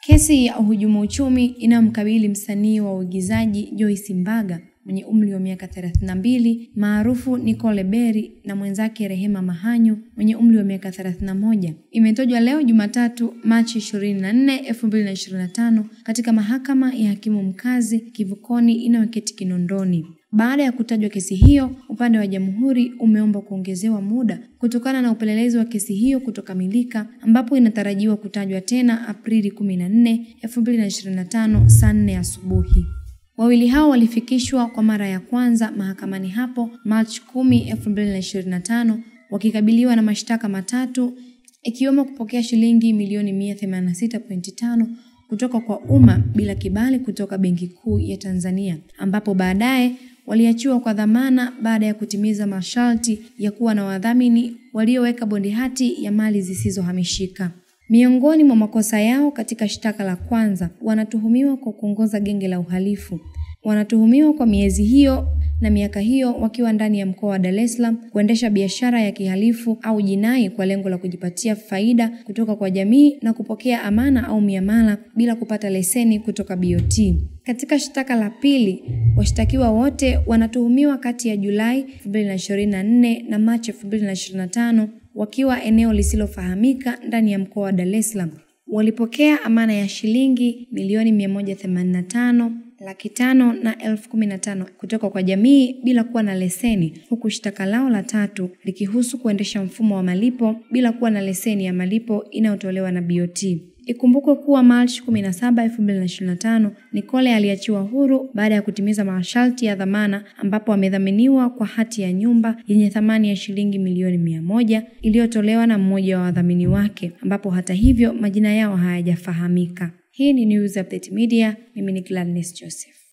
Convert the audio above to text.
Kesi ya uhujumu uchumi inayomkabili msanii wa uigizaji Joyce Mbaga mwenye umri wa miaka 32 maarufu Nicole Berry na mwenzake Rehema Mahanyu mwenye umri wa miaka 31 imetajwa leo Jumatatu Machi 24, 2025 katika mahakama ya hakimu mkazi Kivukoni inayoketi Kinondoni. Baada ya kutajwa kesi hiyo, upande wa jamhuri umeomba kuongezewa muda kutokana na upelelezi wa kesi hiyo kutokamilika, ambapo inatarajiwa kutajwa tena Aprili 14, 2025 saa 4 asubuhi. Wawili hao walifikishwa kwa mara ya kwanza mahakamani hapo Machi 10, 2025 wakikabiliwa na mashtaka matatu ikiwemo kupokea shilingi milioni 186.5 kutoka kwa umma bila kibali kutoka Benki Kuu ya Tanzania, ambapo baadaye waliachiwa kwa dhamana baada ya kutimiza masharti ya kuwa na wadhamini walioweka bondi hati ya mali zisizohamishika. Miongoni mwa makosa yao katika shtaka la kwanza, wanatuhumiwa kwa kuongoza genge la uhalifu. Wanatuhumiwa kwa miezi hiyo na miaka hiyo wakiwa ndani ya mkoa wa Dar es Salaam kuendesha biashara ya kihalifu au jinai kwa lengo la kujipatia faida kutoka kwa jamii na kupokea amana au miamala bila kupata leseni kutoka BOT. Katika shtaka la pili, washtakiwa wote wanatuhumiwa kati ya Julai 2024 na Machi 2025 wakiwa eneo lisilofahamika ndani ya mkoa wa Dar es Salaam. Walipokea amana ya shilingi milioni 185, 500,000 na 15,000 kutoka kwa jamii bila kuwa na leseni, huku shtaka lao la tatu likihusu kuendesha mfumo wa malipo bila kuwa na leseni ya malipo inayotolewa na BOT. Ikumbukwe kuwa Machi 17, 2025 Nicole aliachiwa huru baada ya kutimiza masharti ya dhamana, ambapo amedhaminiwa kwa hati ya nyumba yenye thamani ya shilingi milioni 100 iliyotolewa na mmoja wa wadhamini wake, ambapo hata hivyo majina yao hayajafahamika. Hii ni News Update Media, mimi ni Gladness Joseph.